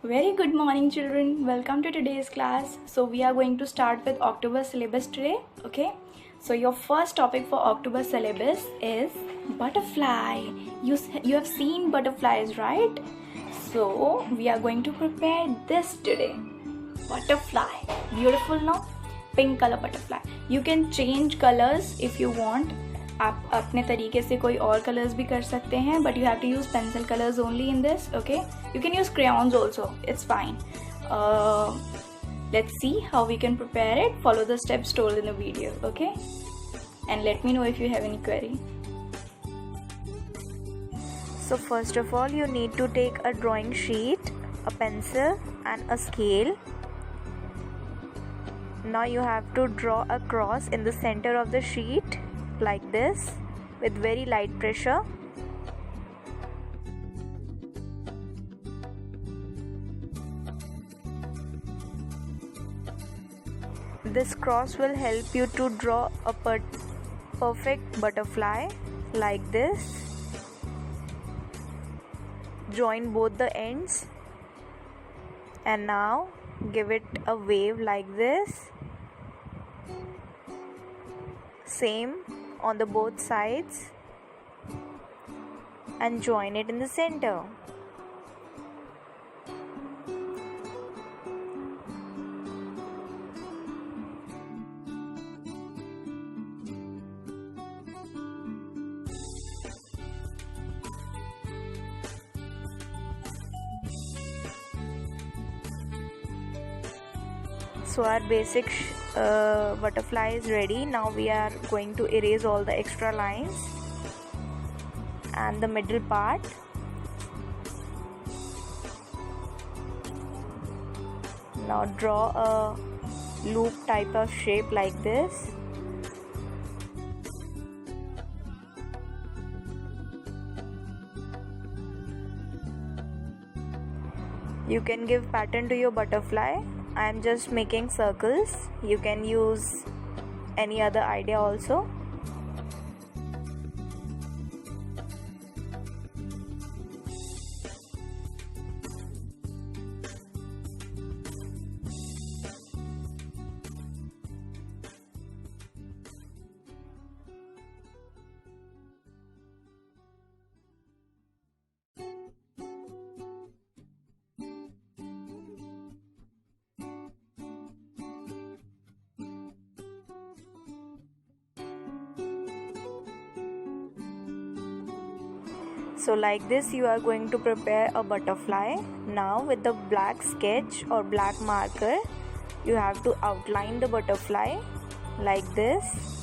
Very good morning, children. Welcome to today's class. So we are going to start with October syllabus today. Okay, so your first topic for October syllabus is butterfly. You have seen butterflies, right? So we are going to prepare this today. Butterfly, beautiful, no? Pink color butterfly. You can change colors if you want. आप अपने तरीके से कोई और colours भी कर सकते हैं, but you have to use pencil colours only in this. Okay, you can use crayons also, it's fine. Let's see how we can prepare it. Follow the steps told in the video, okay? And let me know if you have any query. So first of all, you need to take a drawing sheet, a pencil and a scale. Now you have to draw a cross in the center of the sheet like this with very light pressure. This cross will help you to draw a perfect butterfly like this. Join both the ends and now give it a wave like this. Same on the both sides and join it in the center. So our basic butterfly is ready. Now we are going to erase all the extra lines and the middle part. Now draw a loop type of shape like this. You can give pattern to your butterfly. I am just making circles. You can use any other idea also. So like this you are going to prepare a butterfly. Now with the black sketch or black marker you have to outline the butterfly like this.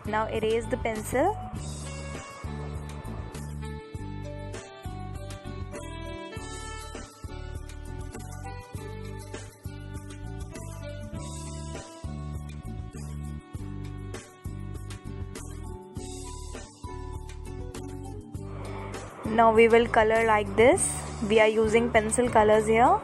Now erase the pencil. Now we will color like this. We are using pencil colors here.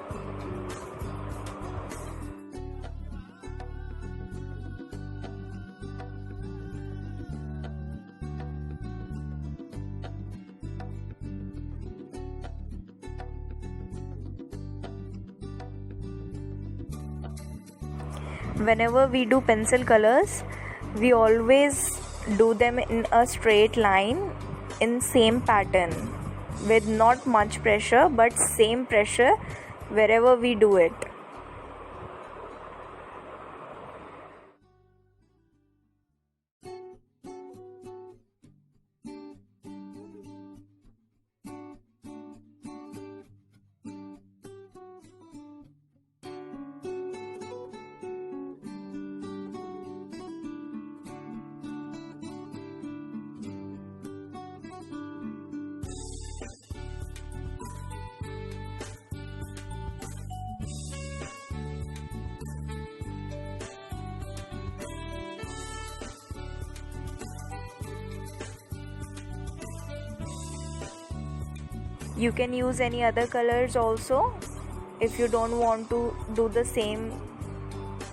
Whenever we do pencil colors, we always do them in a straight line in same pattern with not much pressure but same pressure wherever we do it. You can use any other colors also if you don't want to do the same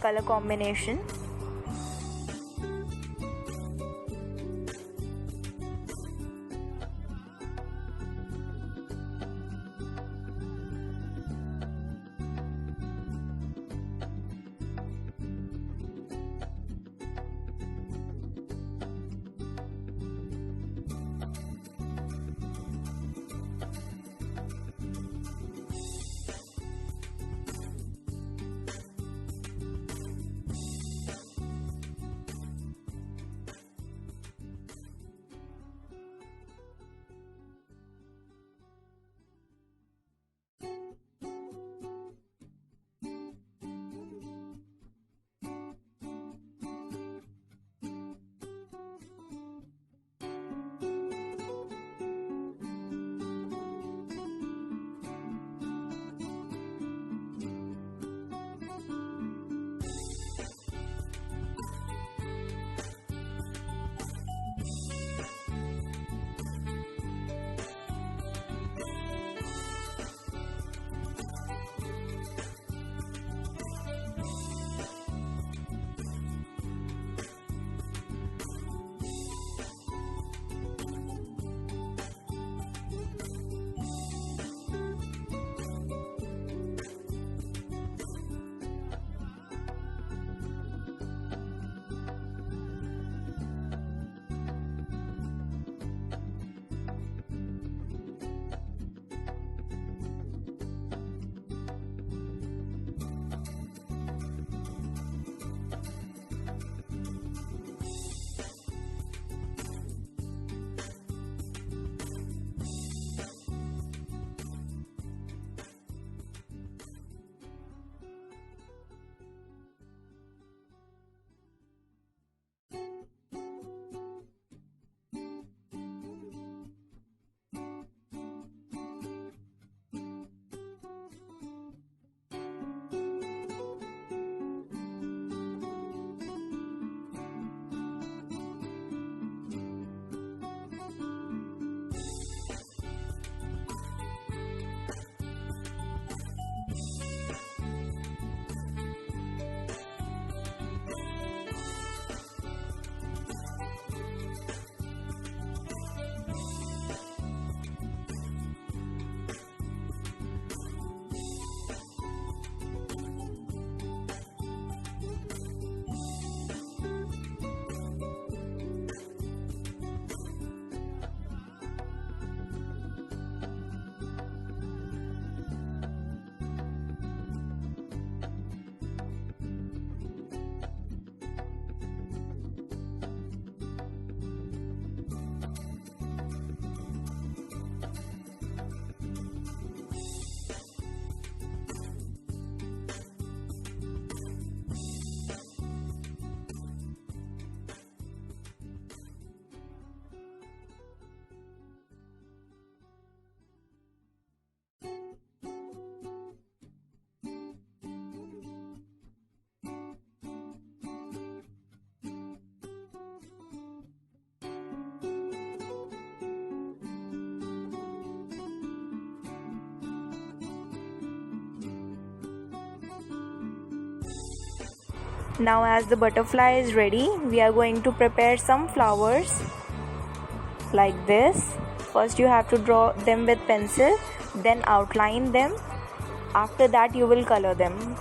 color combination. Now as the butterfly is ready, we are going to prepare some flowers like this. First you have to draw them with pencil, then outline them. After that you will color them.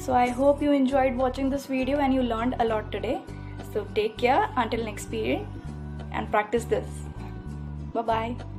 So I hope you enjoyed watching this video and you learned a lot today. So take care until next period and practice this. Bye bye.